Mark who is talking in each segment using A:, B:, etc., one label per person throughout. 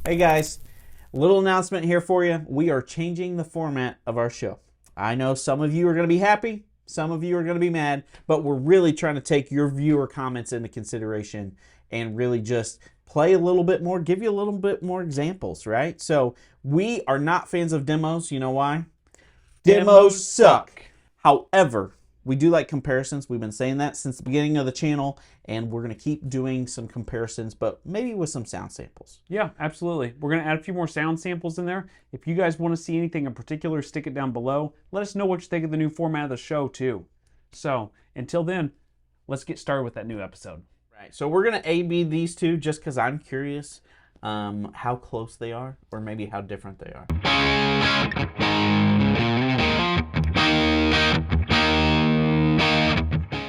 A: Hey guys, little announcement here for you. We are changing the format of our show. I know some of you are going to be happy, some of you are going to be mad, but we're really trying to take your viewer comments into consideration and really just play a little bit more, give you a little bit more examples, right? So we are not fans of demos. You know why? Demos suck. However, we do like comparisons. We've been saying that since the beginning of the channel, and we're going to keep doing some comparisons, but maybe with some sound samples.
B: Yeah, absolutely. We're going to add a few more sound samples in there. If you guys want to see anything in particular, stick it down below. Let us know what you think of the new format of the show, too. So, until then, let's get started with that new episode.
A: Right. So we're going to A-B these two just because I'm curious how close they are, or maybe how different they are.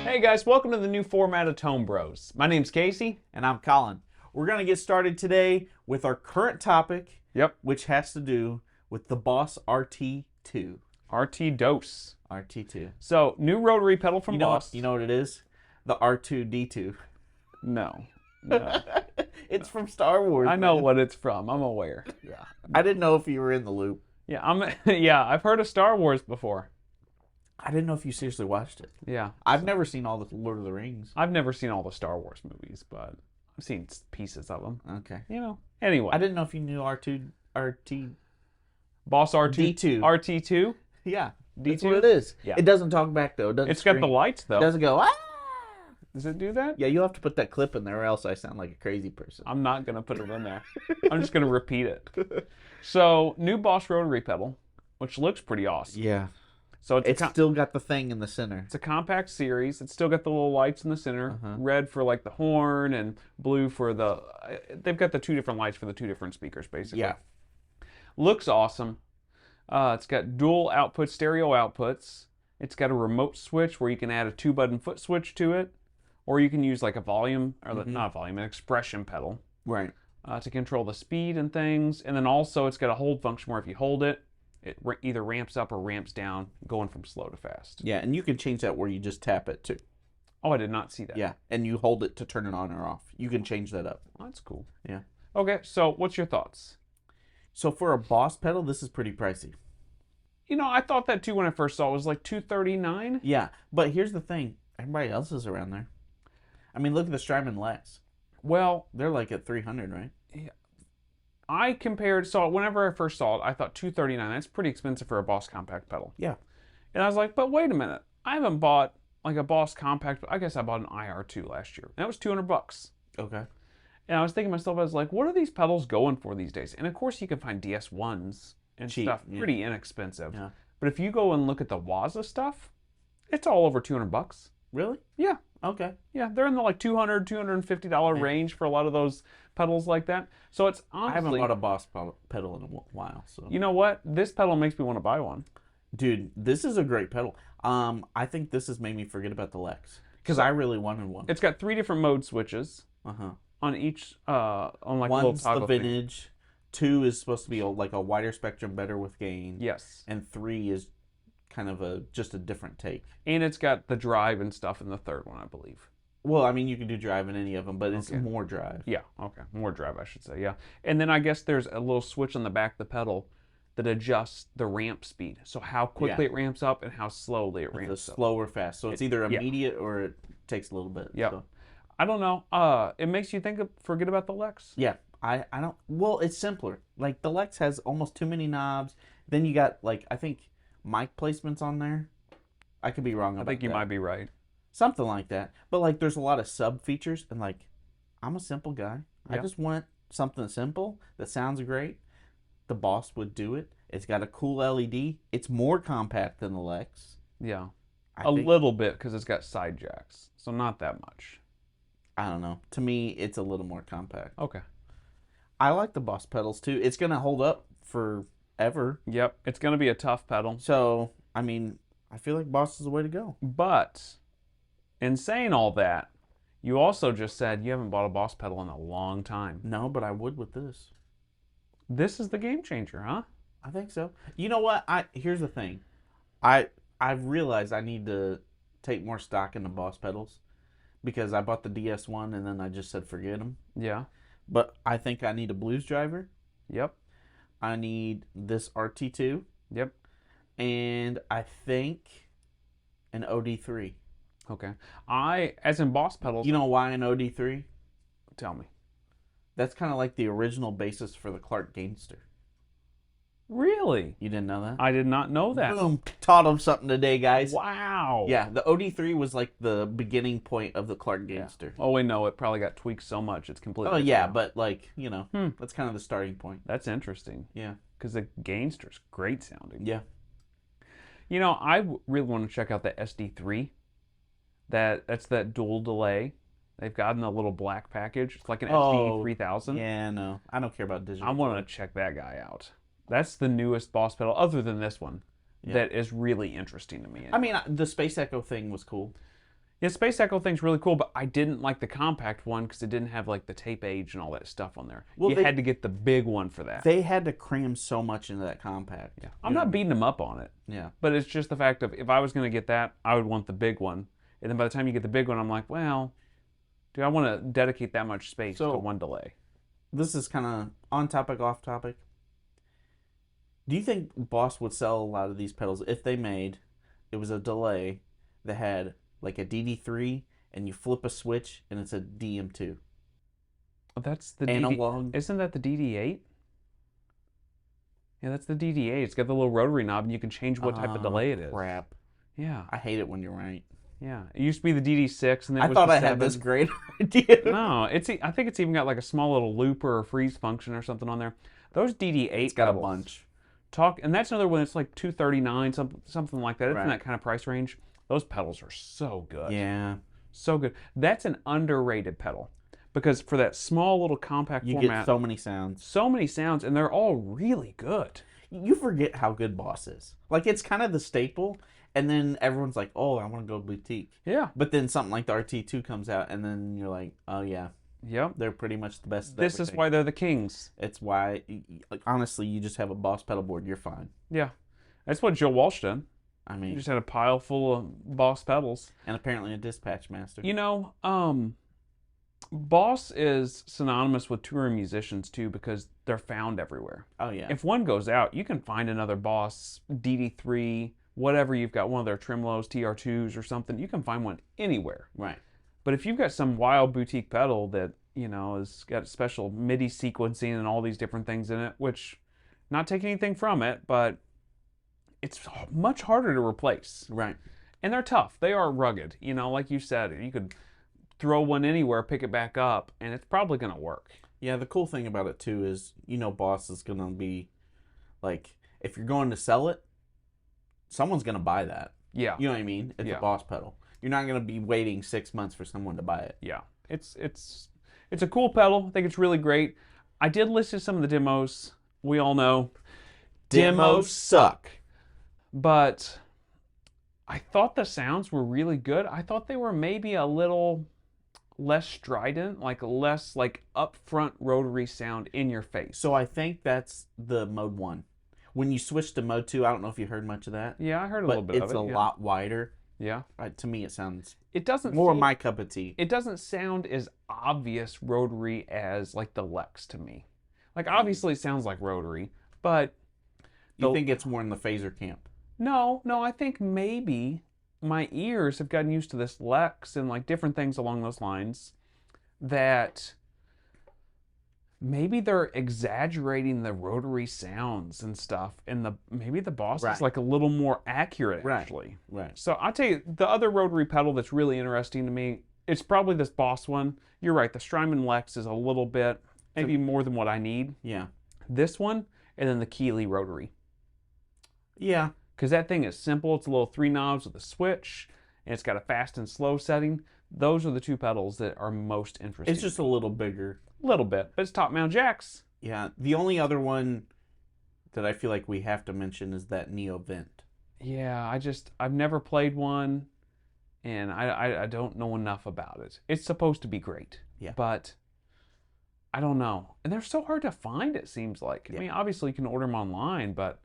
B: Hey guys, welcome to the new format of Tone Bros. My name's Casey.
A: And I'm Colin. We're going to get started today with our current topic, which has to do with the BOSS RT-2.
B: RT-Dose.
A: RT-2.
B: So, new rotary pedal from BOSS.
A: You know what it is? The R2-D2.
B: No.
A: It's from Star Wars.
B: I know what it's from. I'm aware.
A: Yeah. I didn't know if you were in the loop.
B: Yeah, I've heard of Star Wars before.
A: I didn't know if you seriously watched it.
B: Yeah.
A: I've never seen all the Lord of the Rings.
B: I've never seen all the Star Wars movies, but I've seen pieces of them.
A: Okay.
B: You know. Anyway.
A: I didn't know if you knew
B: BOSS RT-2. RT-2?
A: Yeah.
B: D2?
A: That's what it is.
B: Yeah.
A: It doesn't talk back, though.
B: It's got the lights, though.
A: It doesn't go, ah!
B: Does it do that?
A: Yeah, you'll have to put that clip in there or else I sound like a crazy person.
B: I'm not going to put it in there. I'm just going to repeat it. So, new BOSS rotary pedal, which looks pretty awesome.
A: Yeah.
B: So
A: it's still got the thing in the center.
B: It's a compact series. It's still got the little lights in the center. Red for like the horn and blue for the... They've got the two different lights for the two different speakers, basically.
A: Yeah.
B: Looks awesome. It's got dual output stereo outputs. It's got a remote switch where you can add a 2-button foot switch to it. Or you can use like a volume, or not volume, an expression pedal.
A: Right.
B: To control the speed and things. And then also it's got a hold function where if you hold it, it either ramps up or ramps down, going from slow to fast.
A: Yeah, and you can change that where you just tap it too.
B: Oh, I did not see that.
A: Yeah, and you hold it to turn it on or off. You can change that up.
B: Oh, that's cool.
A: Yeah.
B: Okay, so what's your thoughts?
A: So for a BOSS pedal, this is pretty pricey.
B: You know, I thought that too when I first saw it. It was like $239.
A: Yeah, but here's the thing. Everybody else is around there. I mean, look at the Strymon Lex.
B: Well,
A: they're like at $300, right?
B: Yeah. I compared, so whenever I first saw it, I thought $239. That's pretty expensive for a BOSS compact pedal.
A: Yeah.
B: And I was like, but wait a minute. I haven't bought like a BOSS compact, I guess I bought an IR2 last year. And that was $200.
A: Okay.
B: And I was thinking to myself, I was like, what are these pedals going for these days? And of course you can find DS1s and
A: cheap,
B: stuff pretty inexpensive.
A: Yeah.
B: But if you go and look at the Waza stuff, it's all over $200.
A: Really?
B: Yeah.
A: Okay.
B: Yeah, they're in the like $200, $250 range for a lot of those pedals like that. So it's honestly...
A: I haven't bought a BOSS pedal in a while, so...
B: You know what? This pedal makes me want to buy one.
A: Dude, this is a great pedal. I think this has made me forget about the Lex. Because I really wanted one.
B: It's got 3 different mode switches. On each, on like a little toggle
A: the vintage. 2 is supposed to be like a wider spectrum, better with gain.
B: Yes.
A: And 3 is kind of just a different take.
B: And it's got the drive and stuff in the third one, I believe.
A: Well, I mean, you can do drive in any of them, but it's more drive.
B: Yeah, okay. More drive, I should say, yeah. And then I guess there's a little switch on the back of the pedal that adjusts the ramp speed. So how quickly it ramps up and how slowly it ramps up.
A: Slow or fast. So it's either immediate or it takes a little bit.
B: Yeah.
A: So.
B: I don't know. It makes you forget about the Lex.
A: Yeah. I don't... Well, it's simpler. Like, the Lex has almost too many knobs. Then you got, like, I think... mic placements on there. I could be wrong about that.
B: I think you might be right.
A: Something like that. But like there's a lot of sub features and like I'm a simple guy. Yeah. I just want something simple that sounds great. The BOSS would do it. It's got a cool LED. It's more compact than the Lex.
B: Yeah. A little bit because it's got side jacks. So not that much.
A: I don't know. To me, it's a little more compact.
B: Okay.
A: I like the BOSS pedals too. It's going to hold up forever.
B: Yep. It's going to be a tough pedal.
A: So, I mean, I feel like BOSS is the way to go.
B: But, in saying all that, you also just said you haven't bought a BOSS pedal in a long time.
A: No, but I would with this.
B: This is the game changer, huh?
A: I think so. You know what? Here's the thing. I've realized I need to take more stock in the BOSS pedals because I bought the DS1 and then I just said forget them.
B: Yeah.
A: But I think I need a blues driver
B: Yep.
A: I need this RT-2.
B: Yep.
A: And I think an OD-3.
B: Okay. As in Boss pedals.
A: You know why an OD-3?
B: Tell me.
A: That's kind of like the original basis for the Clark Gainster.
B: Really?
A: You didn't know that?
B: I did not know that.
A: Boom. Taught them something today, guys.
B: Wow.
A: Yeah, the OD-3 was like the beginning point of the Clark Gainster.
B: Yeah. Oh, we know it probably got tweaked so much it's completely.
A: Oh, yeah,
B: different.
A: but like, you know, that's kind of the starting point.
B: That's interesting.
A: Yeah.
B: Because the Gainster's great sounding.
A: Yeah.
B: You know, I really want to check out the SD3. That's that dual delay. They've gotten a little black package. It's like an SD3000.
A: Yeah, no. I don't care about digital.
B: I want to check that guy out. That's the newest Boss pedal, other than this one, that is really interesting to me.
A: I mean, the Space Echo thing was cool.
B: Yeah, Space Echo thing's really cool, but I didn't like the compact one because it didn't have like the tape age and all that stuff on there. Well, you had to get the big one for that.
A: They had to cram so much into that compact.
B: Yeah, I'm not beating them up on it.
A: Yeah,
B: but it's just the fact of if I was going to get that, I would want the big one. And then by the time you get the big one, I'm like, well, do I want to dedicate that much space to one delay?
A: This is kind of on topic, off topic. Do you think Boss would sell a lot of these pedals if they made it was a delay that had like a DD3 and you flip a switch and it's a DM2?
B: That's the
A: analog.
B: Isn't that the DD8? Yeah, that's the DD8. It's got the little rotary knob and you can change what type of delay it is.
A: Crap.
B: Yeah.
A: I hate it when you're right.
B: Yeah, it used to be the DD6, and then
A: I thought I had this great idea.
B: No, I think it's even got like a small little looper or freeze function or something on there. Those DD8
A: got a bunch.
B: And that's another one that's like $239, something like that. It's in that kind of price range. Those pedals are so good.
A: Yeah,
B: so good. That's an underrated pedal because for that small little compact format,
A: you get so many sounds,
B: and they're all really good.
A: You forget how good Boss is. Like it's kind of the staple. And then everyone's like, oh, I want to go boutique.
B: Yeah.
A: But then something like the RT-2 comes out, and then you're like, oh, yeah.
B: Yep.
A: They're pretty much the best.
B: This is why they're the kings.
A: It's why, like, honestly, you just have a Boss pedal board, you're fine.
B: Yeah. That's what Joe Walsh did.
A: I mean,
B: he just had a pile full of Boss pedals.
A: And apparently a dispatch master.
B: You know, Boss is synonymous with touring musicians, too, because they're found everywhere.
A: Oh, yeah.
B: If one goes out, you can find another Boss DD3, whatever you've got, one of their Tremlos, TR2s or something, you can find one anywhere.
A: Right.
B: But if you've got some wild boutique pedal that, you know, has got special MIDI sequencing and all these different things in it, which, not taking anything from it, but it's much harder to replace.
A: Right.
B: And they're tough. They are rugged. You know, like you said, you could throw one anywhere, pick it back up, and it's probably going to work.
A: Yeah, the cool thing about it, too, is, you know, Boss is going to be, like, if you're going to sell it, someone's going to buy that.
B: Yeah.
A: You know what I mean? It's a Boss pedal. You're not going to be waiting 6 months for someone to buy it.
B: Yeah. It's a cool pedal. I think it's really great. I did listen to some of the demos. We all know
A: demos suck.
B: But I thought the sounds were really good. I thought they were maybe a little less strident, like less like upfront rotary sound in your face.
A: So I think that's the mode 1. When you switch to mode 2, I don't know if you heard much of that.
B: Yeah, I heard a little bit of it.
A: It's a lot wider.
B: Yeah.
A: To me, it sounds
B: more
A: my cup of tea.
B: It doesn't sound as obvious rotary as like the Lex to me. Like obviously it sounds like rotary, but
A: you think it's more in the phaser camp?
B: No, I think maybe my ears have gotten used to this Lex and like different things along those lines that maybe they're exaggerating the rotary sounds and stuff, and maybe the Boss is like a little more accurate actually.
A: Right.
B: So I'll tell you, the other rotary pedal that's really interesting to me, it's probably this Boss one. You're right, the Strymon Lex is a little bit, maybe more than what I need.
A: Yeah.
B: This one, and then the Keeley rotary.
A: Yeah.
B: Because that thing is simple. It's a little 3 knobs with a switch, and it's got a fast and slow setting. Those are the 2 pedals that are most interesting.
A: It's just a little bigger.
B: A little bit, but it's top mount jacks.
A: Yeah. The only other one that I feel like we have to mention is that Neo Vent.
B: Yeah, I've never played one, and I don't know enough about it. It's supposed to be great.
A: Yeah.
B: But I don't know. And they're so hard to find, it seems like. Yeah. I mean, obviously you can order them online, but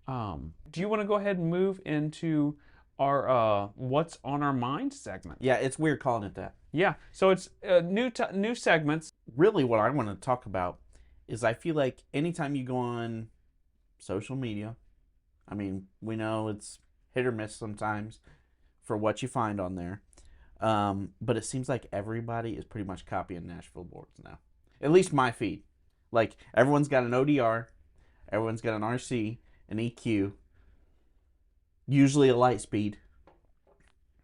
B: do you want to go ahead and move into our What's on Our Mind segment?
A: Yeah, it's weird calling it that.
B: Yeah, so it's new segments.
A: Really what I want to talk about is I feel like anytime you go on social media, I mean, we know it's hit or miss sometimes for what you find on there. But it seems like everybody is pretty much copying Nashville boards now. At least my feed. Like, everyone's got an ODR, everyone's got an RC, an EQ, usually a light speed.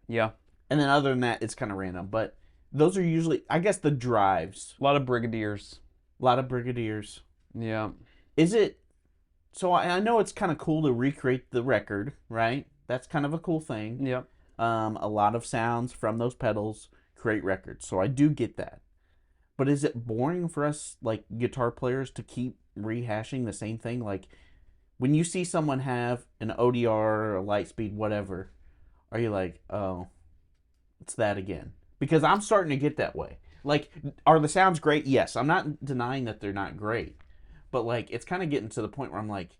B: Yeah.
A: And then other than that, it's kind of random. But those are usually, I guess, the drives.
B: A lot of brigadiers.
A: A lot of brigadiers.
B: Yeah.
A: Is it... So I know it's kind of cool to recreate the record, right? That's kind of a cool thing.
B: Yep.
A: A lot of sounds from those pedals create records. So I do get that. But is it boring for us, like, guitar players to keep rehashing the same thing? Like, when you see someone have an ODR or a light speed, whatever, are you like, oh, it's that again? Because I'm starting to get that way. Like, are the sounds great? Yes. I'm not denying that they're not great. But, like, it's kind of getting to the point where I'm like,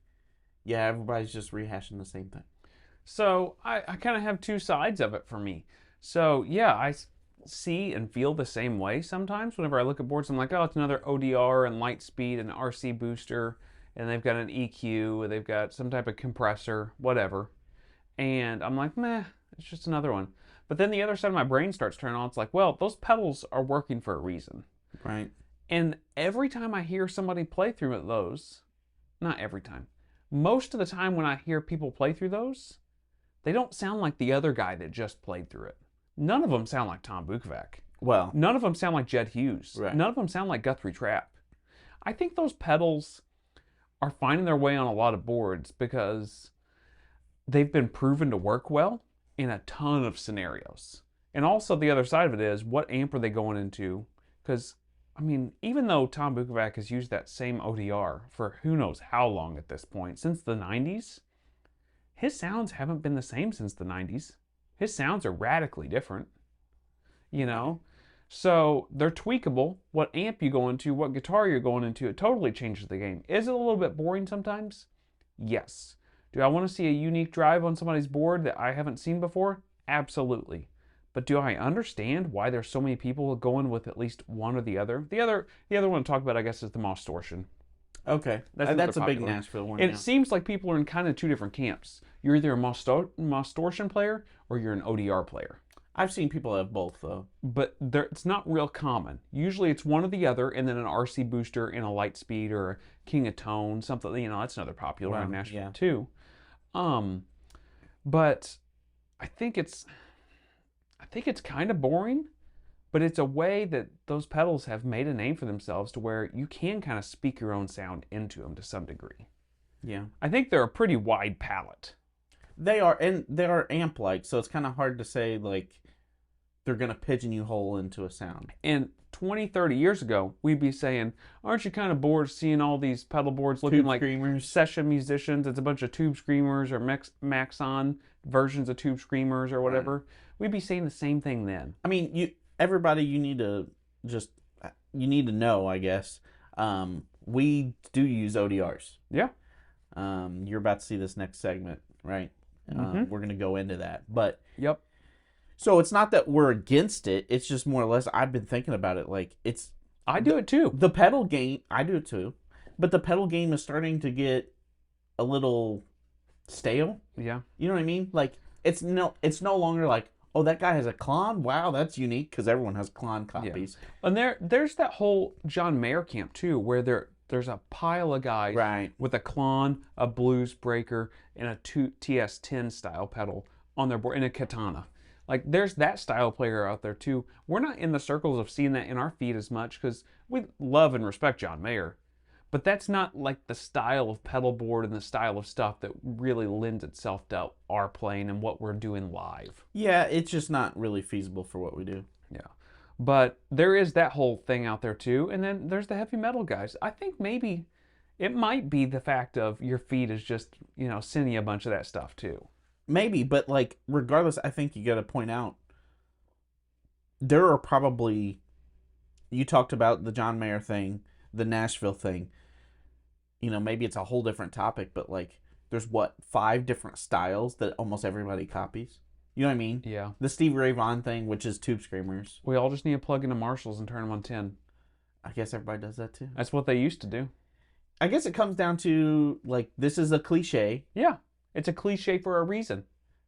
A: yeah, everybody's just rehashing the same thing.
B: So I kind of have two sides of it for me. So, yeah, I see and feel the same way sometimes. Whenever I look at boards, I'm like, oh, it's another ODR and light speed and RC booster. And they've got an EQ. They've got some type of compressor, whatever. And I'm like, meh, it's just another one. But then the other side of my brain starts turning on. It's like, well, those pedals are working for a reason.
A: Right.
B: And every time I hear somebody play through those, not every time, most of the time when I hear people play through those, they don't sound like the other guy that just played through it. None of them sound like Tom Bukovac.
A: Well.
B: None of them sound like Jed Hughes.
A: Right.
B: None of them sound like Guthrie Trapp. I think those pedals are finding their way on a lot of boards because they've been proven to work well in a ton of scenarios. And also the other side of it is, what amp are they going into? Because, I mean, even though Tom Bukovac has used that same ODR for who knows how long at this point, since the 90s, his sounds haven't been the same since the 90s. His sounds are radically different, you know? So they're tweakable. What amp you go into, what guitar you're going into, it totally changes the game. Is it a little bit boring sometimes? Yes. Do I want to see a unique drive on somebody's board that I haven't seen before? Absolutely. But do I understand why there's so many people going with at least one or the other? The other one to talk about, I guess, is the Mostortion.
A: Okay. That's a big Nashville one.
B: And it seems like people are in kind of two different camps. You're either a Mostortion player or you're an ODR player.
A: I've seen people have both, though.
B: But it's not real common. Usually it's one or the other, and then an RC booster in a light speed or a King of Tone, something, you know, that's another popular in Nashville too. But I think it's kind of boring, but it's a way that those pedals have made a name for themselves to where you can kind of speak your own sound into them to some degree.
A: Yeah.
B: I think they're a pretty wide palette.
A: They are, and they are amp-like, so it's kind of hard to say, like, they're going to pigeonhole into a sound.
B: And 20, 30 years ago, we'd be saying, aren't you kind of bored seeing all these pedal boards looking
A: Tube
B: like
A: screamers.
B: session musicians? It's a bunch of Tube Screamers or Maxon versions of Tube Screamers or whatever. Right. We'd be saying the same thing then.
A: I mean, you need to know, I guess. We do use ODRs.
B: Yeah.
A: You're about to see this next segment, right? We're going to go into that. But
B: yep.
A: So it's not that we're against it. It's just more or less I've been thinking about it. Like, it's...
B: I do it too.
A: The pedal game... I do it too. But the pedal game is starting to get a little stale.
B: Yeah.
A: You know what I mean? Like, it's no longer like, oh, that guy has a Klon? Wow, that's unique, because everyone has Klon copies.
B: Yeah. And there's that whole John Mayer camp too, where there's a pile of guys with a Klon, a Blues Breaker, and a TS10 style pedal on their board, and a Katana. Like, there's that style player out there too. We're not in the circles of seeing that in our feed as much because we love and respect John Mayer. But that's not like the style of pedal board and the style of stuff that really lends itself to our playing and what we're doing live.
A: Yeah, it's just not really feasible for what we do.
B: Yeah. But there is that whole thing out there too. And then there's the heavy metal guys. I think maybe it might be the fact of your feed is just, you know, sending you a bunch of that stuff too.
A: Maybe, but like, regardless, I think you got to point out, there are probably, you talked about the John Mayer thing, the Nashville thing, you know, maybe it's a whole different topic, but like, there's 5 different styles that almost everybody copies? You know what I mean?
B: Yeah.
A: The Stevie Ray Vaughan thing, which is Tube Screamers.
B: We all just need to plug into Marshalls and turn them on 10.
A: I guess everybody does that too.
B: That's what they used to do.
A: I guess it comes down to, like, this is a cliche.
B: Yeah, it's a cliche for a reason.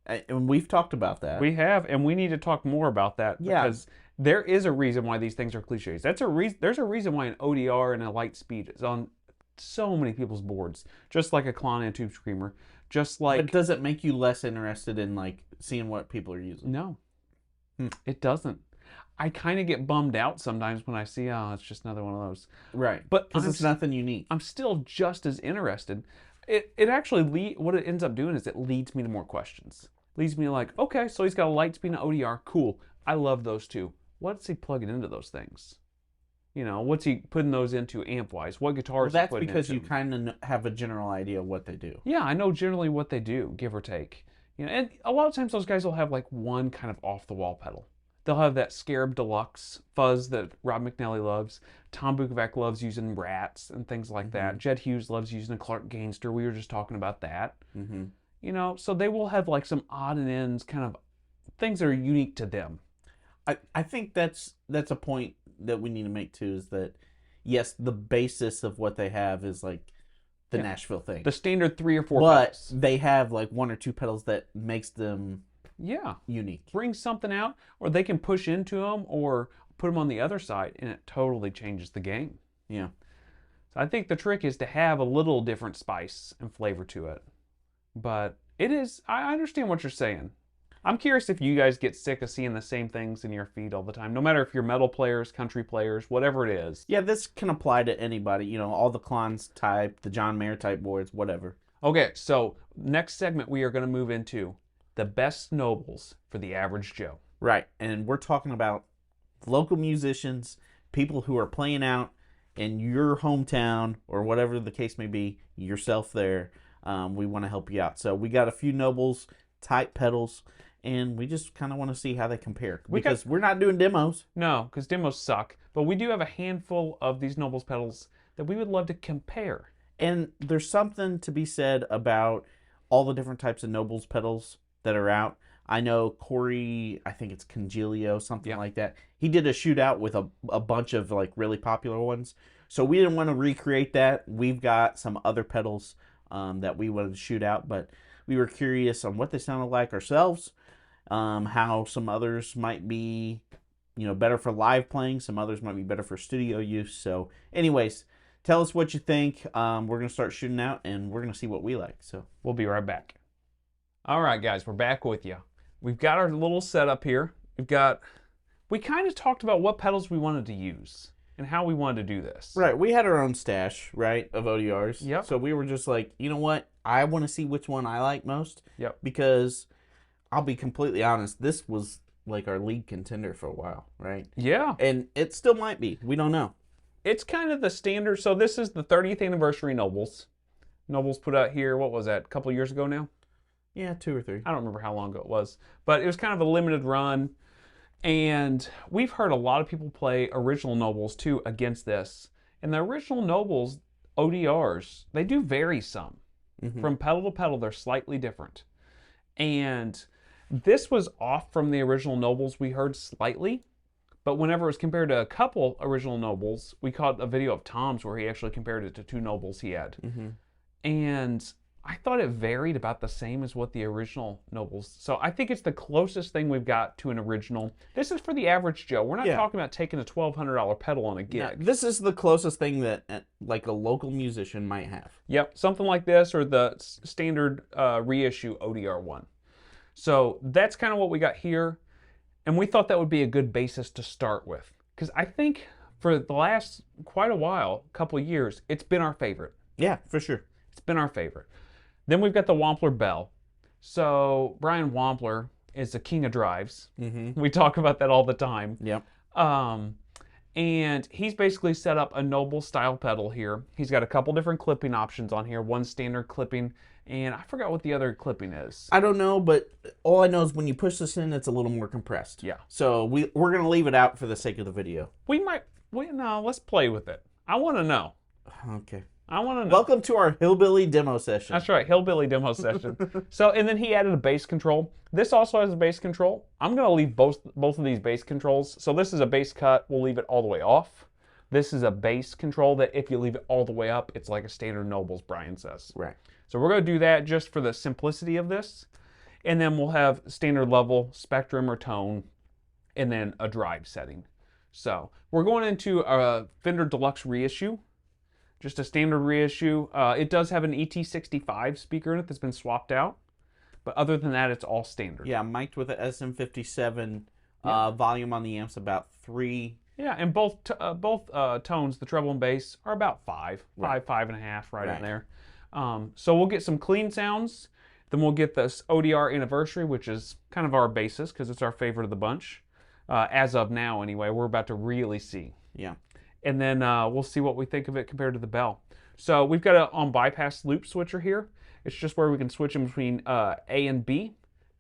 A: And we've talked about that.
B: We have, and we need to talk more about that.
A: Yeah.
B: Because there is a reason why these things are cliches. There's a reason why an ODR and a light speed is on so many people's boards. Just like a Klon and Tube Screamer. Just like...
A: But does it make you less interested in, like, seeing what people are using?
B: No. It doesn't. I kind of get bummed out sometimes when I see, oh, it's just another one of those.
A: Right.
B: But
A: because it's nothing unique.
B: I'm still just as interested. It actually, what it ends up doing is it leads me to more questions. Leads me like, okay, so he's got a light speed and ODR. Cool. I love those two. What's he plugging into those things? You know, what's he putting those into amp-wise? What guitars?
A: Well, that's because you kind of have a general idea of what they do.
B: Yeah, I know generally what they do, give or take. You know, and a lot of times those guys will have like one kind of off-the-wall pedal. They'll have that Scarab Deluxe fuzz that Rob McNally loves. Tom Bukovac loves using Rats and things like that. Jed Hughes loves using a Clark Gainster. We were just talking about that. You know, so they will have like some odd and ends kind of things that are unique to them.
A: I think that's a point that we need to make too, is that, yes, the basis of what they have is like the Nashville thing.
B: The standard 3 or 4
A: pedals.
B: pedals.
A: They have like 1 or 2 pedals that makes them... unique.
B: Bring something out, or they can push into them or put them on the other side, and it totally changes the game.
A: Yeah.
B: So I think the trick is to have a little different spice and flavor to it. But it is, I understand what you're saying. I'm curious if you guys get sick of seeing the same things in your feed all the time, no matter if you're metal players, country players, whatever it is.
A: Yeah, this can apply to anybody, you know, all the Klons type, the John Mayer type boards, whatever.
B: Okay, so next segment we are going to move into the best Nobles for the average Joe.
A: Right, and we're talking about local musicians, people who are playing out in your hometown or whatever the case may be, yourself there. We want to help you out. So we got a few Nobles type pedals, and we just kind of want to see how they compare. Because we're not doing demos.
B: No, because demos suck. But we do have a handful of these Nobles pedals that we would love to compare.
A: And there's something to be said about all the different types of Nobles pedals that are out. I know Corey, I think it's Congilio, something like that. He did a shootout with a bunch of like really popular ones. So we didn't want to recreate that. We've got some other pedals that we wanted to shoot out, but we were curious on what they sounded like ourselves, how some others might be, you know, better for live playing. Some others might be better for studio use. So anyways, tell us what you think. We're going to start shooting out, and we're going to see what we like. So
B: we'll be right back. All right, guys, we're back with you. We've got our little setup here. We kind of talked about what pedals we wanted to use and how we wanted to do this.
A: Right, we had our own stash, right, of ODRs.
B: Yep.
A: So we were just like, you know what? I want to see which one I like most.
B: Yep.
A: Because I'll be completely honest, this was like our league contender for a while, right?
B: Yeah.
A: And it still might be. We don't know.
B: It's kind of the standard. So this is the 30th anniversary Nobles. Nobles put out here, what was that, a couple of years ago now?
A: Yeah, 2 or 3.
B: I don't remember how long ago it was. But it was kind of a limited run. And we've heard a lot of people play original Nobles too against this. And the original Nobles ODRs, they do vary some. From pedal to pedal, they're slightly different. And this was off from the original Nobles we heard slightly. But whenever it was compared to a couple original Nobles, we caught a video of Tom's where he actually compared it to 2 Nobles he had. And I thought it varied about the same as what the original Nobles. So I think it's the closest thing we've got to an original. This is for the average Joe. We're not talking about taking a $1,200 pedal on a gig.
A: No, this is the closest thing that like a local musician might have.
B: Yep, something like this or the standard reissue ODR-1. So that's kind of what we got here. And we thought that would be a good basis to start with. Because I think for the last quite a while, couple of years, it's been our favorite.
A: Yeah, for sure.
B: It's been our favorite. Then we've got the Wampler Bell. So Brian Wampler is the king of drives. We talk about that all the time.
A: Yep.
B: And he's basically set up a Noble style pedal here. He's got a couple different clipping options on here. One standard clipping, and I forgot what the other clipping is.
A: I don't know, but all I know is when you push this in, it's a little more compressed.
B: Yeah.
A: So we're going to leave it out for the sake of the video.
B: No, let's play with it. I want to know.
A: Okay.
B: I want to know.
A: Welcome to our hillbilly demo session.
B: That's right, hillbilly demo session. So, and then he added a bass control. This also has a bass control. I'm going to leave both of these bass controls. So this is a bass cut. We'll leave it all the way off. This is a bass control that if you leave it all the way up, it's like a standard Nobels, Brian says.
A: Right.
B: So we're going to do that just for the simplicity of this. And then we'll have standard level, spectrum or tone, and then a drive setting. So we're going into a Fender Deluxe reissue, just a standard reissue. It does have an ET65 speaker in it that's been swapped out. But other than that, it's all standard.
A: Yeah, mic'd with an SM57, volume on the amps about 3.
B: Yeah, and both tones, the treble and bass, are about 5, 5.5, right in there. So we'll get some clean sounds. Then we'll get this ODR Anniversary, which is kind of our basis because it's our favorite of the bunch. As of now, anyway, we're about to really see.
A: Yeah.
B: And then we'll see what we think of it compared to the Bell. So we've got an on-bypass loop switcher here. It's just where we can switch in between A and B.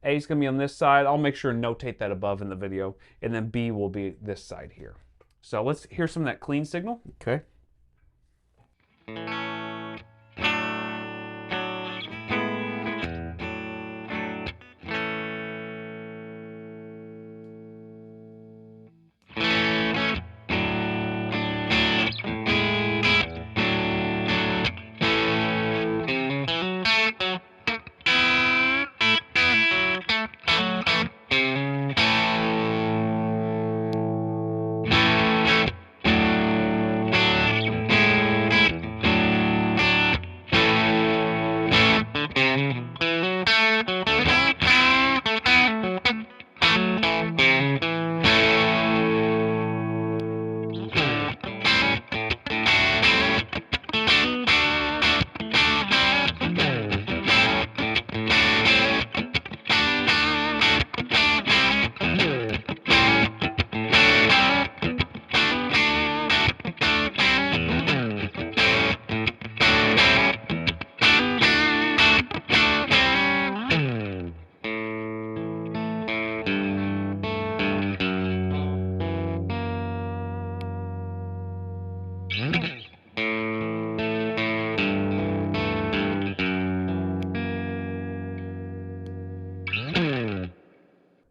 B: A is going to be on this side. I'll make sure and notate that above in the video. And then B will be this side here. So let's hear some of that clean signal.
A: Okay.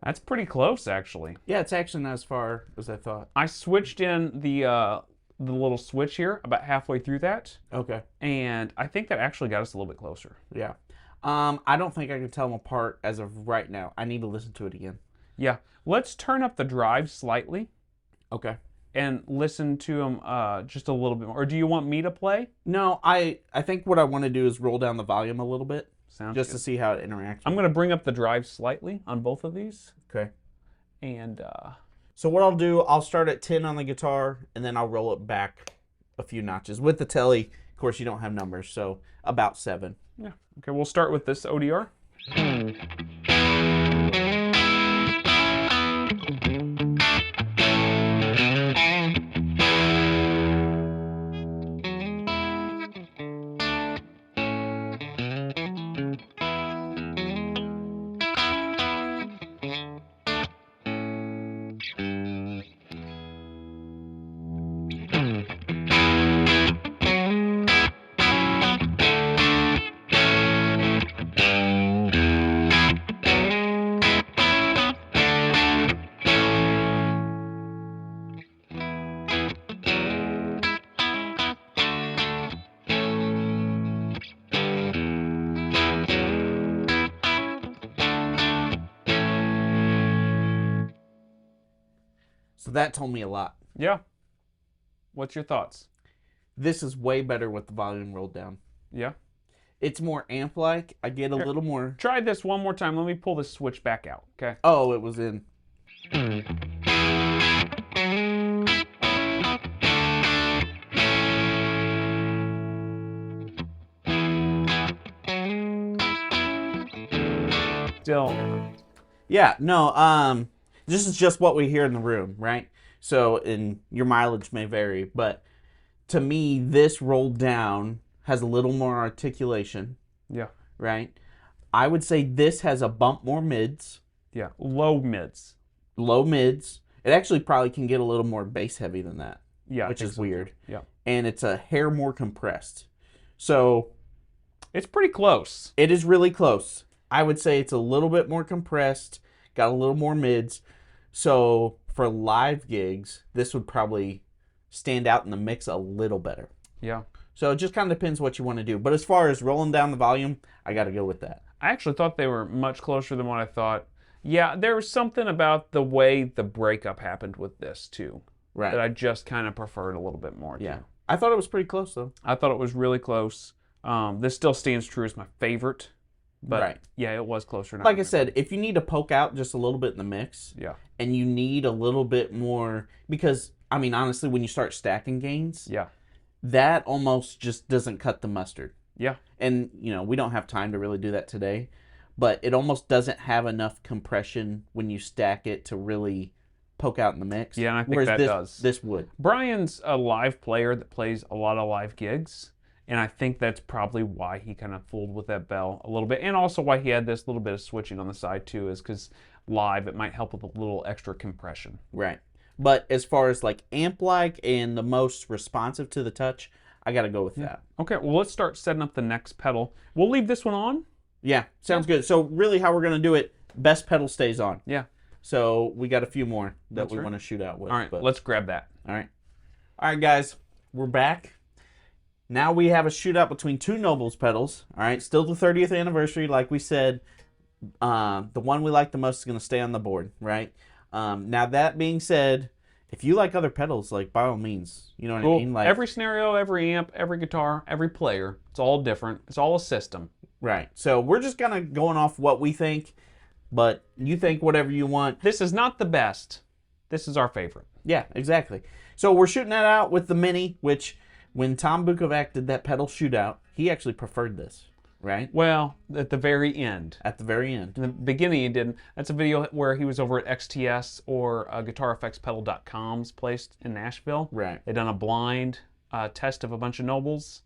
B: That's pretty close, actually.
A: Yeah, it's actually not as far as I thought.
B: I switched in the little switch here about halfway through that.
A: Okay.
B: And I think that actually got us a little bit closer.
A: Yeah. I don't think I can tell them apart as of right now. I need to listen to it again.
B: Yeah. Let's turn up the drive slightly.
A: Okay.
B: And listen to them just a little bit more. Or do you want me to play?
A: No, I think what I want to do is roll down the volume a little bit.
B: Sounds
A: just
B: good.
A: to see how it interacts.
B: I'm going to bring up the drive slightly on both of these.
A: Okay.
B: And
A: so what I'll do, I'll start at 10 on the guitar, and then I'll roll it back a few notches. With the telly, of course, you don't have numbers, so about 7.
B: yeah. Okay, we'll start with this ODR.
A: So that told me a lot.
B: Yeah. What's your thoughts?
A: This is way better with the volume rolled down.
B: Yeah.
A: It's more amp-like. I get a little more...
B: Try this one more time. Let me pull this switch back out, okay?
A: Oh, it was in...
B: Still.
A: Yeah, no, this is just what we hear in the room, right? So, and your mileage may vary, but to me, this rolled down has a little more articulation.
B: Yeah.
A: Right? I would say this has a bump more mids.
B: Yeah. Low mids.
A: Low mids. It actually probably can get a little more bass heavy than that.
B: Yeah.
A: Which is weird.
B: Yeah.
A: And it's a hair more compressed. So.
B: It's pretty close.
A: It is really close. I would say it's a little bit more compressed, got a little more mids. So for live gigs, this would probably stand out in the mix a little better.
B: Yeah.
A: So it just kind of depends what you want to do. But as far as rolling down the volume, I got to go with that.
B: I actually thought they were much closer than what I thought. Yeah, there was something about the way the breakup happened with this too.
A: Right.
B: That I just kind of preferred a little bit more.
A: Yeah.
B: Too.
A: I thought it was pretty close though.
B: I thought it was really close. This still stands true as my favorite. But
A: right.
B: Yeah, it was closer.
A: Like I said, if you need to poke out just a little bit in the mix,
B: yeah,
A: and you need a little bit more, because I mean honestly, when you start stacking gains,
B: yeah,
A: that almost just doesn't cut the mustard.
B: Yeah.
A: And we don't have time to really do that today, but it almost doesn't have enough compression when you stack it to really poke out in the mix.
B: Yeah, and I think that does.
A: This would.
B: Brian's a live player that plays a lot of live gigs. And I think that's probably why he kind of fooled with that bell a little bit. And also why he had this little bit of switching on the side too, is because live it might help with a little extra compression.
A: Right. But as far as like amp-like and the most responsive to the touch, I got to go with that.
B: Okay, well let's start setting up the next pedal. We'll leave this one on.
A: Yeah, sounds good. So really how we're going to do it, best pedal stays on.
B: Yeah.
A: So we got a few more that
B: That's
A: we
B: right.
A: want to shoot out with.
B: All right, let's grab that.
A: All right, guys, we're back. Now we have a shootout between two Nobels pedals. All right, still the 30th anniversary. Like we said, the one we like the most is going to stay on the board, right? Now that being said, if you like other pedals, like by all means, you know what I mean? Like
B: every scenario, every amp, every guitar, every player, it's all different. It's all a system.
A: Right. So we're just kind of going off what we think, but you think whatever you want.
B: This is not the best. This is our favorite.
A: Yeah, exactly. So we're shooting that out with the Mini, which when Tom Bukovac did that pedal shootout, he actually preferred this, right?
B: Well, at the very end.
A: At the very end.
B: In the beginning, he didn't. That's a video where he was over at XTS or GuitarEffectsPedal.com's place in Nashville.
A: Right.
B: They done a blind test of a bunch of Nobles,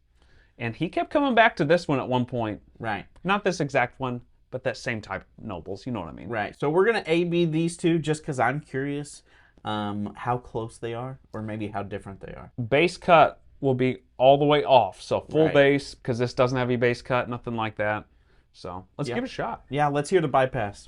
B: and he kept coming back to this one at one point.
A: Right.
B: Not this exact one, but that same type of Nobles. You know what I mean?
A: Right. So we're gonna A/B these two just because I'm curious how close they are, or maybe how different they are.
B: Bass cut will be all the way off, so full
A: Right.
B: bass, because this doesn't have a bass cut, nothing like that. So let's give it a shot.
A: Yeah, let's hear the bypass.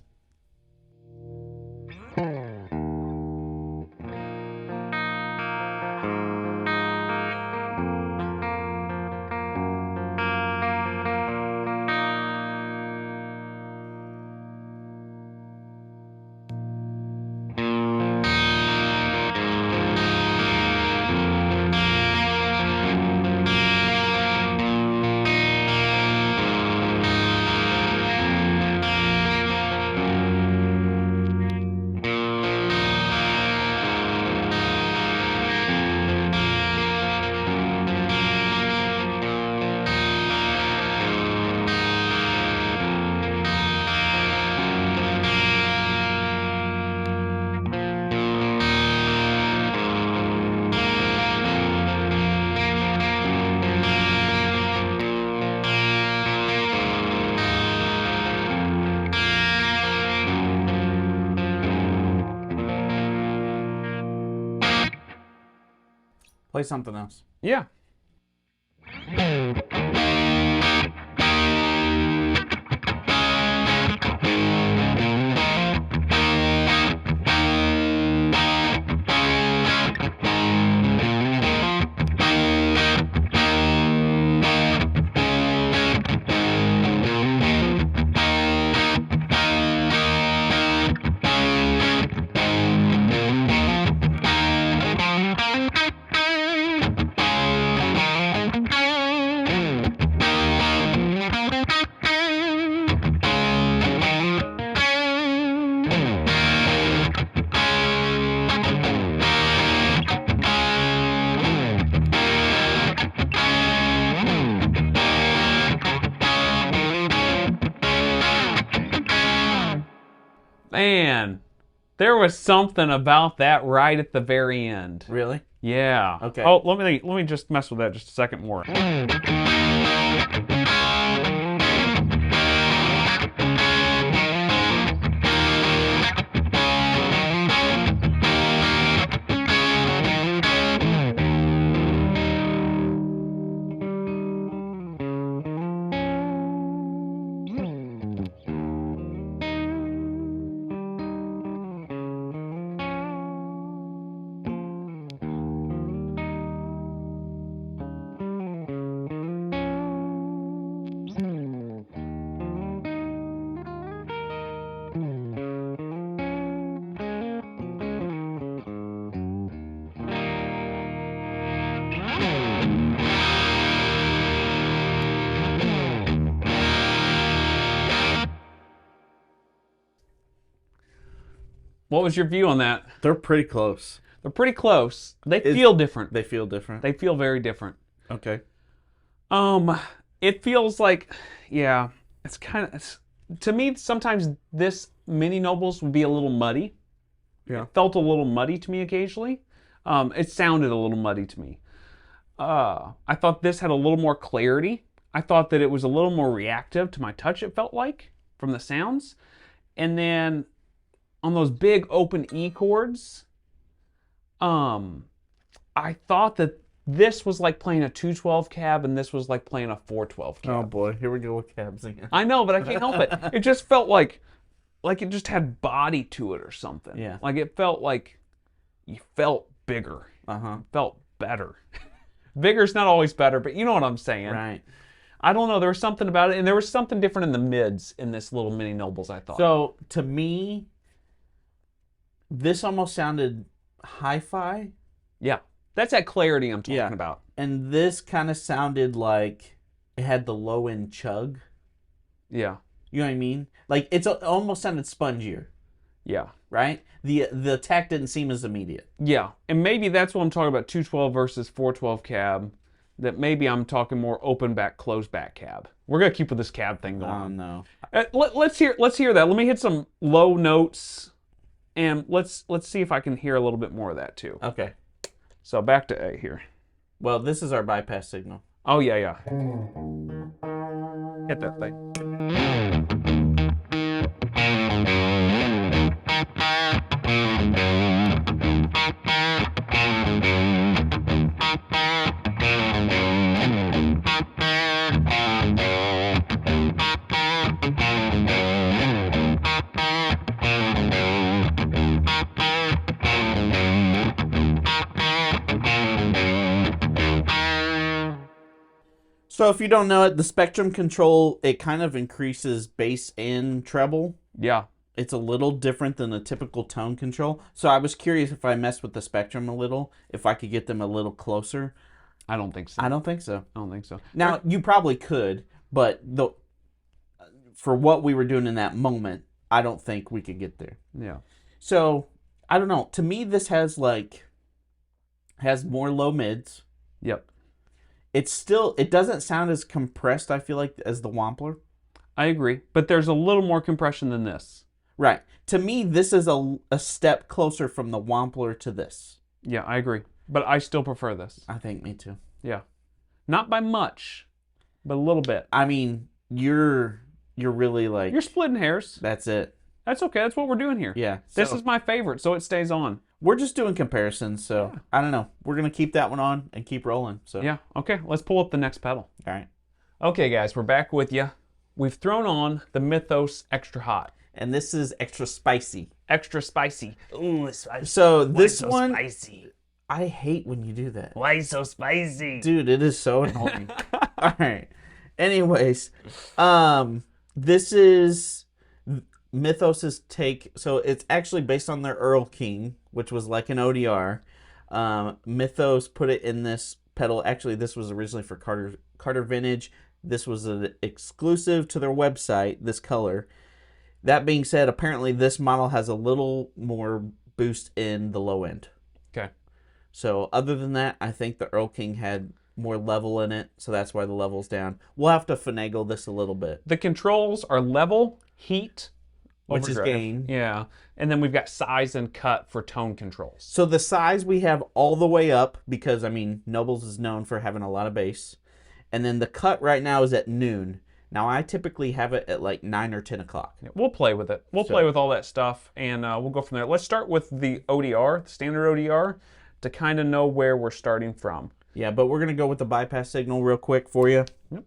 A: Play something else.
B: Yeah. Man, there was something about that right at the very end.
A: Really?
B: Yeah.
A: Okay.
B: Oh, let me just mess with that just a second more. What was your view on that?
A: They're pretty close.
B: They're pretty close. They feel different.
A: They feel different.
B: They feel very different.
A: Okay.
B: It feels like, yeah, it's kind of, to me, sometimes this mini Nobles would be a little muddy.
A: Yeah.
B: It felt a little muddy to me occasionally. It sounded a little muddy to me. I thought this had a little more clarity. I thought that it was a little more reactive to my touch, it felt like, from the sounds. And then on those big open E chords, I thought that this was like playing a 212 cab and this was like playing a 412 cab.
A: Oh boy, here we go with cabs again.
B: I know, but I can't help it. It just felt like it just had body to it or something.
A: Yeah.
B: Like it felt like you felt bigger.
A: Uh-huh.
B: Felt better. Bigger's not always better, but you know what I'm saying.
A: Right.
B: I don't know. There was something about it, and there was something different in the mids in this little mini Nobles, I thought.
A: So, to me, this almost sounded hi-fi.
B: Yeah. That's that clarity I'm talking about.
A: And this kind of sounded like it had the low-end chug.
B: Yeah.
A: You know what I mean? Like, it almost sounded spongier.
B: Yeah.
A: Right? The attack didn't seem as immediate.
B: Yeah. And maybe that's what I'm talking about, 212 versus 412 cab. That maybe I'm talking more open back, closed back cab. We're going to keep with this cab thing going.
A: Oh, no.
B: Let's hear that. Let me hit some low notes, and let's see if I can hear a little bit more of that, too.
A: Okay.
B: So back to A here.
A: Well, this is our bypass signal.
B: Oh, yeah. Hit that thing.
A: So if you don't know it, the spectrum control, it kind of increases bass and treble.
B: Yeah.
A: It's a little different than a typical tone control. So I was curious if I messed with the spectrum a little, if I could get them a little closer.
B: I don't think so.
A: I don't think so.
B: I don't think so.
A: Now, you probably could, but for what we were doing in that moment, I don't think we could get there.
B: Yeah.
A: So, I don't know. To me, this has more low mids.
B: Yep.
A: It doesn't sound as compressed, I feel like, as the Wampler.
B: I agree. But there's a little more compression than this.
A: Right. To me, this is a step closer from the Wampler to this.
B: Yeah, I agree. But I still prefer this.
A: I think me too.
B: Yeah. Not by much, but a little bit.
A: I mean, you're really like...
B: You're splitting hairs.
A: That's it.
B: That's okay. That's what we're doing here.
A: Yeah.
B: This is my favorite, so it stays on.
A: We're just doing comparisons, so I don't know. We're going to keep that one on and keep rolling. So
B: Yeah. Okay. Let's pull up the next pedal.
A: All right.
B: Okay, guys. We're back with you. We've thrown on the Mythos Extra Hot.
A: And this is extra spicy.
B: Extra spicy. Ooh, spicy.
A: So this one...
B: Spicy?
A: I hate when you do that.
B: Why so spicy?
A: Dude, it is so annoying. All right. Anyways, this is Mythos's take. So it's actually based on their Earl King, which was like an ODR. Mythos put it in this pedal. Actually, this was originally for Carter Vintage. This was an exclusive to their website, this color. That being said, apparently this model has a little more boost in the low end.
B: Okay.
A: So other than that, I think the Earl King had more level in it, so that's why the level's down. We'll have to finagle this a little bit.
B: The controls are level, heat,
A: Which is gain.
B: Yeah. And then we've got size and cut for tone controls.
A: So the size we have all the way up because, I mean, Nobles is known for having a lot of bass. And then the cut right now is at noon. Now, I typically have it at like 9 or 10 o'clock.
B: Yeah, we'll play with it. We'll play with all that stuff, and we'll go from there. Let's start with the ODR, the standard ODR, to kind of know where we're starting from.
A: Yeah, but we're going to go with the bypass signal real quick for you.
B: Yep.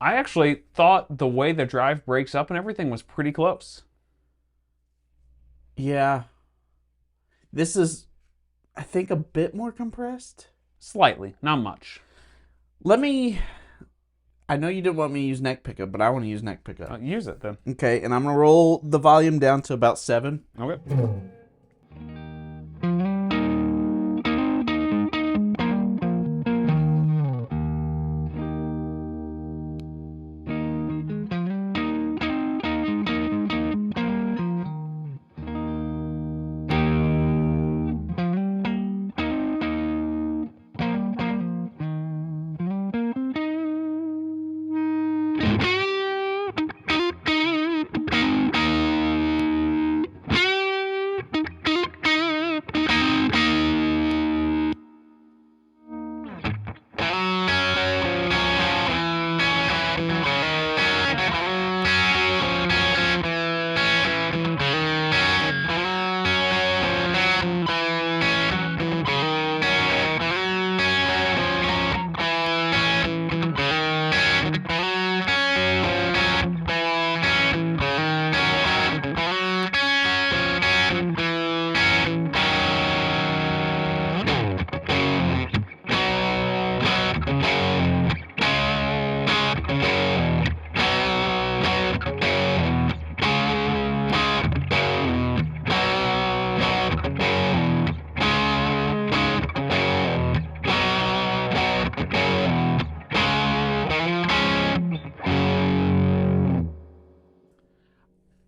B: I actually thought the way the drive breaks up and everything was pretty close.
A: Yeah. This is, I think, a bit more compressed.
B: Slightly, not much.
A: I know you didn't want me to use neck pickup, but I want to use neck pickup.
B: Use it then.
A: Okay, and I'm going to roll the volume down to about 7.
B: Okay.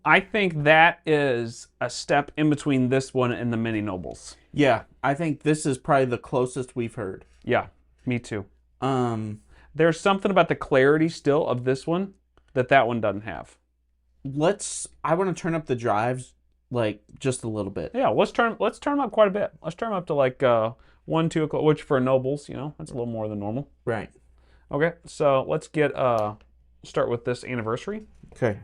B: I think that is a step in between this one and the mini Nobles.
A: Yeah, I think this is probably the closest we've heard.
B: Yeah, me too. There's something about the clarity still of this one that one doesn't have.
A: I want to turn up the drives like just a little bit.
B: Yeah, let's turn them up quite a bit. Let's turn them up to like 1, 2 o'clock, which for Nobles, that's a little more than normal.
A: Right.
B: Okay, so let's get start with this anniversary.
A: Okay.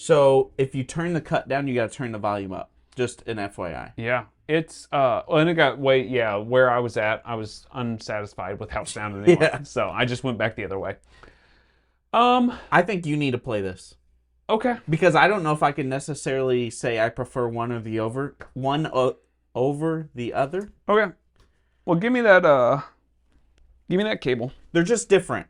A: So if you turn the cut down, you got to turn the volume up. Just an FYI.
B: Yeah, it's and it got where I was at. I was unsatisfied with how it sounded anyway,
A: Yeah.
B: so I just went back the other way.
A: I think you need to play this.
B: Okay.
A: Because I don't know if I can necessarily say I prefer one over the other.
B: Okay. Well, give me that cable.
A: They're just different.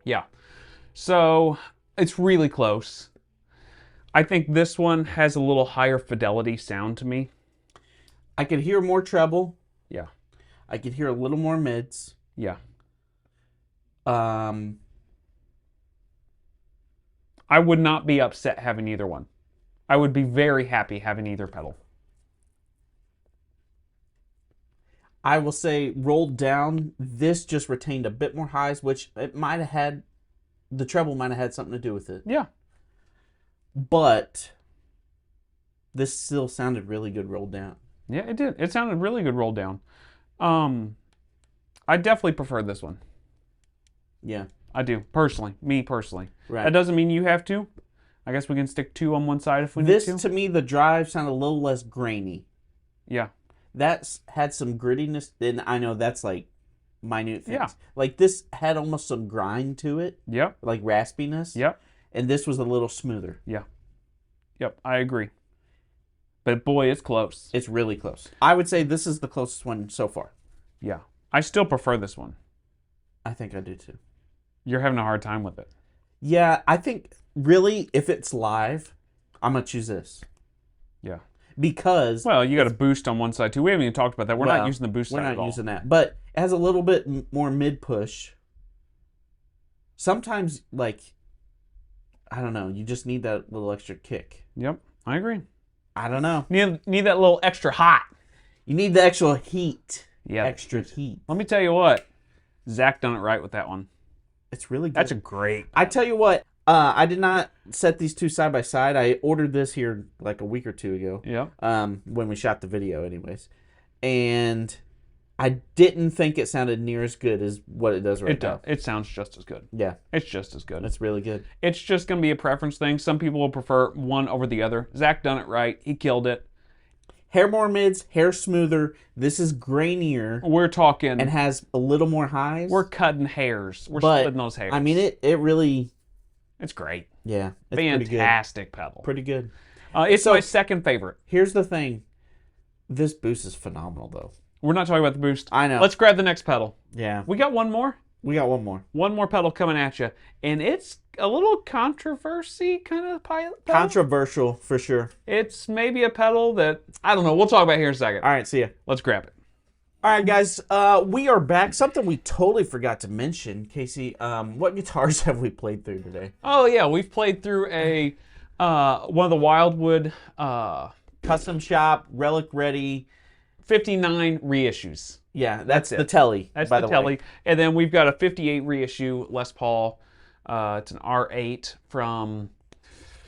B: Yeah. So it's really close. I think this one has a little higher fidelity sound to me.
A: I could hear more treble.
B: Yeah.
A: I could hear a little more mids.
B: Yeah.
A: I
B: would not be upset having either one. I would be very happy having either pedal.
A: I will say rolled down, this just retained a bit more highs, which it might have had, the treble might have had something to do with it.
B: Yeah.
A: But this still sounded really good rolled down.
B: Yeah, it did. It sounded really good rolled down. I definitely prefer this one.
A: Yeah.
B: I do, personally. Me, personally.
A: Right.
B: That doesn't mean you have to. I guess we can stick 2 on one side if we need to.
A: This, to me, the drive sounded a little less grainy.
B: Yeah.
A: That's had some grittiness, and I know that's like minute things.
B: Yeah.
A: Like this had almost some grind to it.
B: Yep.
A: Like raspiness.
B: Yep.
A: And this was a little smoother.
B: Yeah. Yep, I agree. But boy, it's close.
A: It's really close. I would say this is the closest one so far.
B: Yeah. I still prefer this one.
A: I think I do too.
B: You're having a hard time with it.
A: Yeah, I think really if it's live, I'm going to choose this.
B: Yeah.
A: Because...
B: Well, you got a boost on one side too. We haven't even talked about that. We're not using the boost side at all.
A: We're not using that. But it has a little bit more mid-push. Sometimes, like, I don't know, you just need that little extra kick.
B: Yep, I agree.
A: I don't know.
B: Need that little extra hot.
A: You need the extra heat.
B: Yeah.
A: Extra heat.
B: Let me tell you what. Zach done it right with that one.
A: It's really good.
B: That's a great...
A: I tell you what, I did not set these two side by side. I ordered this here like a week or two ago.
B: Yeah.
A: When we shot the video anyways. And I didn't think it sounded near as good as what it does right now.
B: It sounds just as good.
A: Yeah.
B: It's just as good.
A: It's really good.
B: It's just going to be a preference thing. Some people will prefer one over the other. Zach done it right. He killed it.
A: Hair more mids, hair smoother. This is grainier.
B: We're talking...
A: And has a little more highs.
B: We're cutting hairs. We're splitting those hairs.
A: I mean, it really...
B: It's great.
A: Yeah. It's
B: fantastic pedal.
A: Pretty good.
B: It's my second favorite.
A: Here's the thing. This boost is phenomenal, though.
B: We're not talking about the boost.
A: I know.
B: Let's grab the next pedal.
A: Yeah.
B: We got one more?
A: We got one more.
B: One more pedal coming at you. And it's a little controversy kind of pedal.
A: Controversial, for sure.
B: It's maybe a pedal that, I don't know. We'll talk about it here in a second.
A: All right, see ya.
B: Let's grab it.
A: All right, guys. We are back. Something we totally forgot to mention. Casey, what guitars have we played through today?
B: Oh, yeah. We've played through a one of the Wildwood
A: Custom Shop, Relic Ready.
B: 59 reissues.
A: Yeah, that's the Telly.
B: That's
A: by
B: the
A: way.
B: Telly. And then we've got a 58 reissue Les Paul. It's an R8 from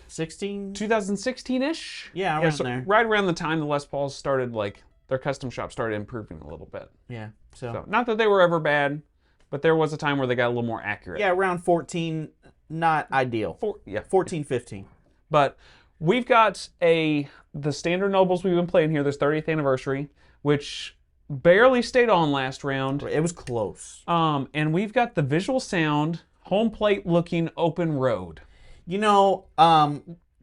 B: 2016-ish.
A: Yeah, around there.
B: Right around the time the Les Pauls started, like, their custom shop started improving a little bit.
A: Yeah. So
B: not that they were ever bad, but there was a time where they got a little more accurate.
A: Yeah, around 14, not ideal. 14, 15.
B: But we've got the standard Nobles we've been playing here, this 30th anniversary, which barely stayed on last round.
A: It was close.
B: And we've got the Visual Sound home plate looking open road.
A: You know,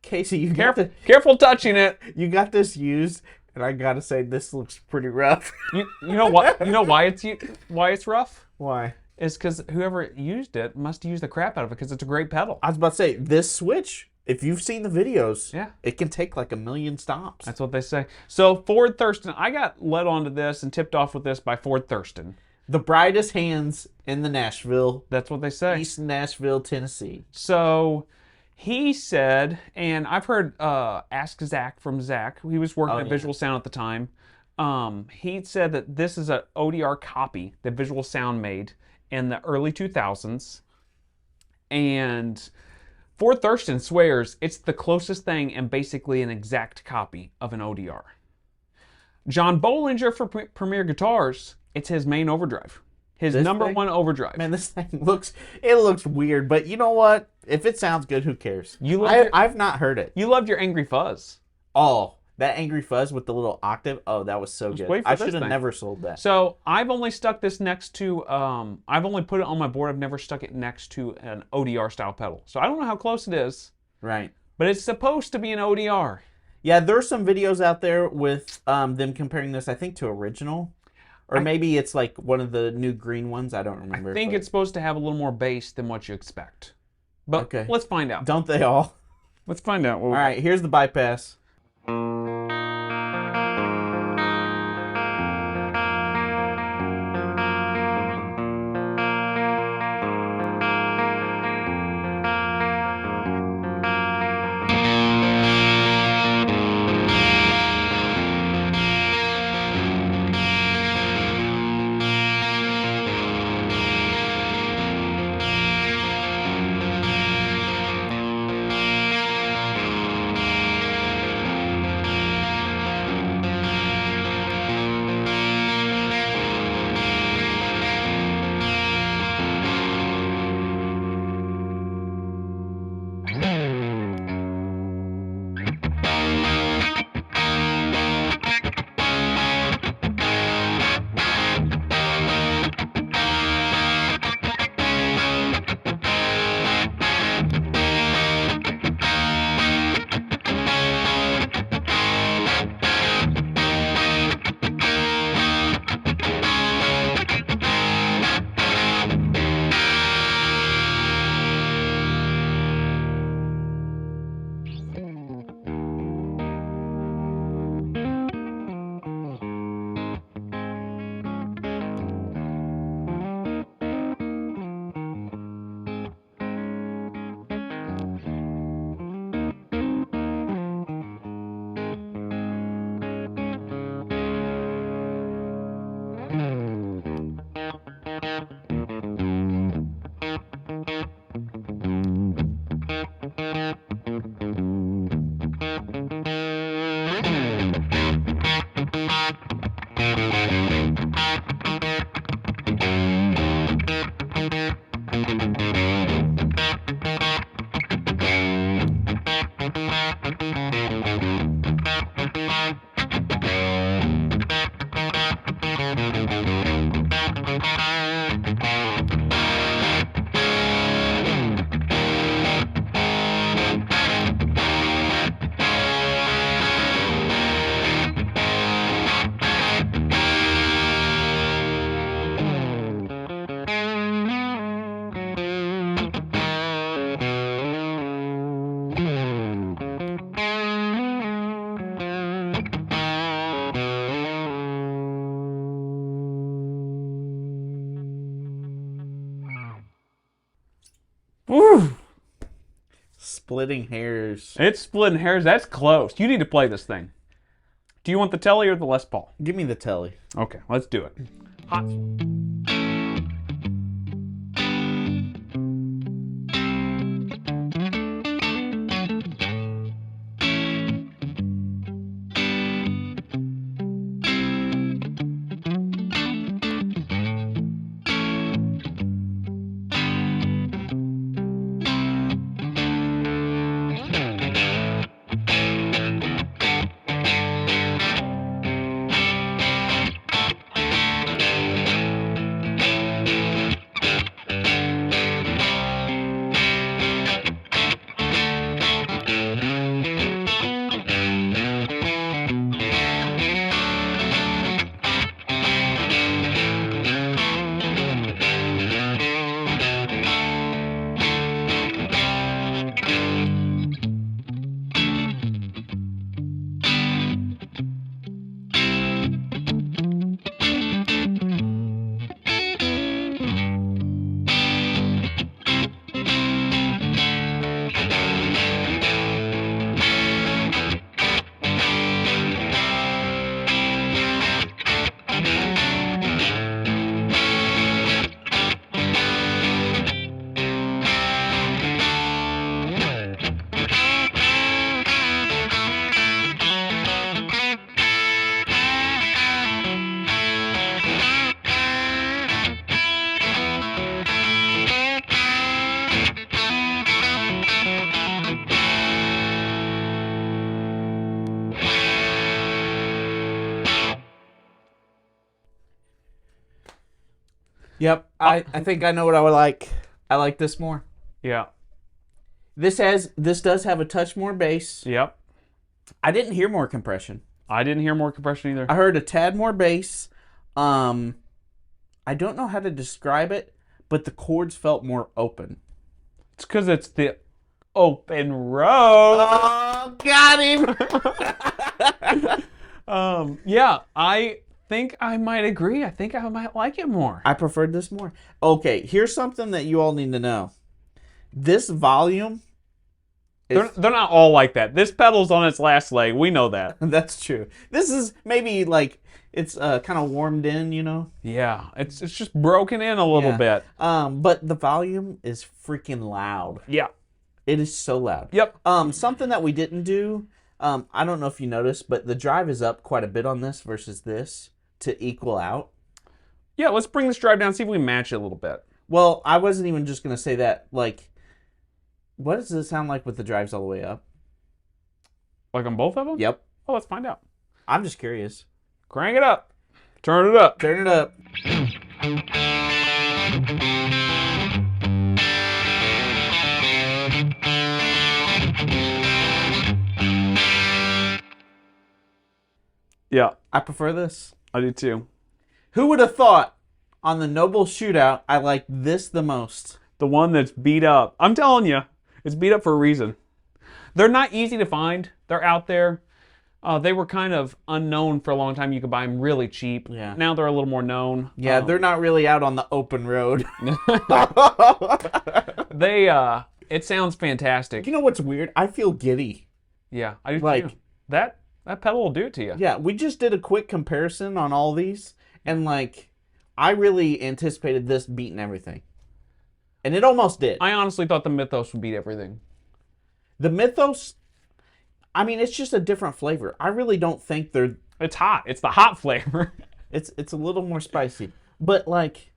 A: Casey,
B: careful touching it.
A: You got this used, and I gotta say this looks pretty rough.
B: you know what? You know why it's rough?
A: Why?
B: It's because whoever used it must use the crap out of it because it's a great pedal.
A: I was about to say this switch. If you've seen the videos,
B: yeah,
A: it can take like 1,000,000 stops.
B: That's what they say. So Ford Thurston, I got led onto this and tipped off with this by Ford Thurston.
A: The brightest hands in the Nashville.
B: That's what they say.
A: East Nashville, Tennessee.
B: So he said, and I've heard Ask Zach from Zach. He was working at Visual Sound at the time. He said that this is an ODR copy that Visual Sound made in the early 2000s. And Ford Thurston swears it's the closest thing and basically an exact copy of an ODR. John Bollinger for Premier Guitars, it's his main overdrive. His #1 overdrive.
A: Man, this thing looks weird, but you know what? If it sounds good, who cares? I've not heard it.
B: You loved your Angry Fuzz.
A: Oh, that Angry Fuzz with the little octave. Oh, that was so good. I should have never sold that.
B: So I've only stuck this next to, I've only put it on my board. I've never stuck it next to an ODR style pedal. So I don't know how close it is.
A: Right.
B: But it's supposed to be an ODR.
A: Yeah, there's some videos out there with them comparing this, I think, to original. Or maybe it's like one of the new green ones. I don't remember.
B: I think it's supposed to have a little more bass than what you expect. But let's find out.
A: Don't they all?
B: Let's find out.
A: All right, here's the bypass.
B: Woo!
A: Splitting hairs.
B: It's splitting hairs. That's close. You need to play this thing. Do you want the Telly or the Les Paul?
A: Give me the Telly.
B: Okay, let's do it. Hot.
A: Yep, I think I know what I would like. I like this more.
B: Yeah.
A: This does have a touch more bass.
B: Yep.
A: I didn't hear more compression.
B: I didn't hear more compression either.
A: I heard a tad more bass. I don't know how to describe it, but the chords felt more open.
B: It's because it's the open road.
A: Oh, got him!
B: Yeah, I think I might agree. I think I might like it more.
A: I preferred this more. Okay, here's something that you all need to know. This volume...
B: They're not all like that. This pedal's on its last leg. We know that.
A: That's true. This is maybe like... It's kind of warmed in, you know?
B: Yeah, it's just broken in a little bit.
A: But the volume is freaking loud.
B: Yeah.
A: It is so loud.
B: Yep.
A: Something that we didn't do, I don't know if you noticed, but the drive is up quite a bit on this versus this to equal out.
B: Yeah, let's bring this drive down, see if we can match it a little bit.
A: Well, I wasn't even just going to say that. Like, what does this sound like with the drives all the way up?
B: Like on both of them?
A: Yep.
B: Oh, let's find out.
A: I'm just curious.
B: Crank it up. Turn it up.
A: Turn it up.
B: Yeah,
A: I prefer this.
B: I do too.
A: Who would have thought on the Nobels Shootout I like this the most?
B: The one that's beat up. I'm telling you, it's beat up for a reason. They're not easy to find. They're out there. They were kind of unknown for a long time. You could buy them really cheap.
A: Yeah.
B: Now they're a little more known.
A: Yeah, they're not really out on the open road.
B: It sounds fantastic.
A: You know what's weird? I feel giddy.
B: Yeah, I do
A: Like-
B: too. That pedal will do it to you.
A: Yeah, we just did a quick comparison on all these, and like, I really anticipated this beating everything. And it almost did.
B: I honestly thought the Mythos would beat everything.
A: The Mythos, I mean, it's just a different flavor. I really don't think they're...
B: It's hot. It's the hot flavor.
A: It's a little more spicy. But, like,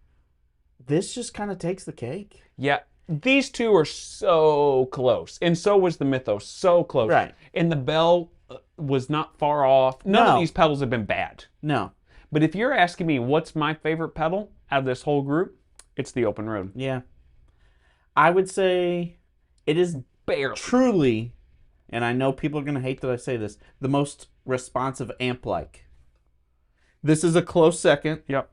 A: this just kind of takes the cake.
B: Yeah, these two are so close. And so was the Mythos. So close.
A: Right.
B: And the Bell was not far off. None of these pedals have been bad.
A: No.
B: But if you're asking me what's my favorite pedal out of this whole group, it's the Open Road.
A: Yeah. I would say it is
B: Barely.
A: truly, and I know people are going to hate that I say this, the most responsive amp-like. This is a close second.
B: Yep.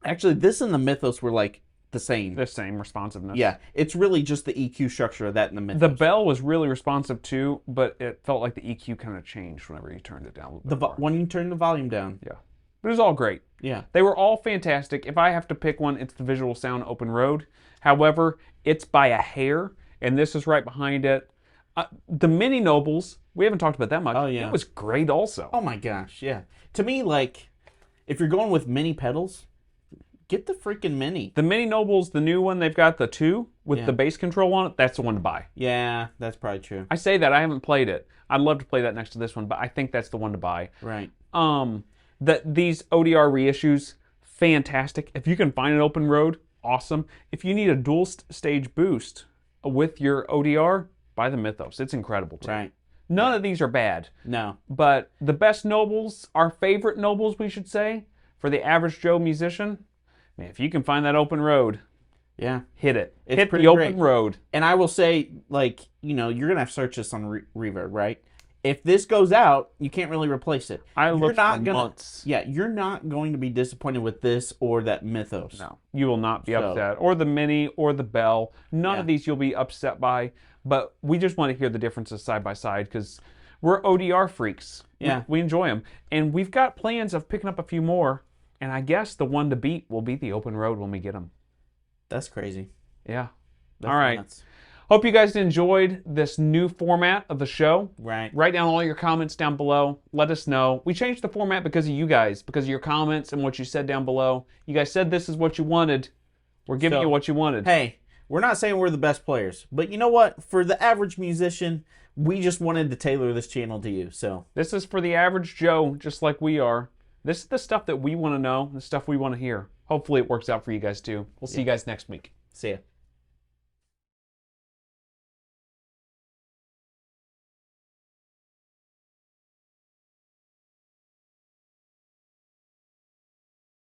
A: Actually, this and the Mythos were like the same.
B: The same responsiveness.
A: Yeah, it's really just the EQ structure of that and the Mythos.
B: The Bell was really responsive too, but it felt like the EQ kind of changed whenever you turned it down a little bit more.
A: When you turn the volume down.
B: Yeah. But it was all great.
A: Yeah.
B: They were all fantastic. If I have to pick one, it's the Visual Sound Open Road. However, it's by a hair, and this is right behind it. The Mini Nobles, we haven't talked about that much.
A: Oh, yeah.
B: It was great also.
A: Oh my gosh, yeah. To me, like, if you're going with mini pedals, get the freaking Mini.
B: The Mini Nobles, the new one, they've got the 2 with the bass control on it. That's the one to buy.
A: Yeah, that's probably true.
B: I say that. I haven't played it. I'd love to play that next to this one, but I think that's the one to buy.
A: Right.
B: These ODR reissues, fantastic. If you can find an Open Road, awesome. If you need a dual stage boost with your ODR, buy the Mythos. It's incredible too.
A: Right.
B: None of these are bad.
A: No.
B: But the best Nobles, our favorite Nobles, we should say, for the average Joe musician, man, if you can find that Open Road,
A: Yeah.
B: hit it.
A: It's
B: Hit
A: pretty
B: the
A: great.
B: Open Road.
A: And I will say, like, you know, you're going to have to search this on Reverb, right? If this goes out, you can't really replace it.
B: I looked for
A: gonna,
B: months.
A: Yeah, you're not going to be disappointed with this or that Mythos.
B: No, you will not be
A: So-
B: upset. Or the Mini or the Bell. None
A: Yeah.
B: of these you'll be upset by. But we just want to hear the differences side by side because we're ODR freaks.
A: Yeah.
B: We enjoy them. And we've got plans of picking up a few more. And I guess the one to beat will be the Open Road when we get them.
A: That's crazy.
B: Yeah.
A: That's
B: All right.
A: nuts.
B: Hope you guys enjoyed this new format of the show.
A: Right.
B: Write down all your comments down below. Let us know. We changed the format because of you guys, because of your comments and what you said down below. You guys said this is what you wanted. We're giving you what you wanted.
A: Hey, we're not saying we're the best players, but you know what? For the average musician, we just wanted to tailor this channel to you. So
B: This is for the average Joe, just like we are. This is the stuff that we want to know, the stuff we want to hear. Hopefully it works out for you guys too. We'll see you guys next week.
A: see ya.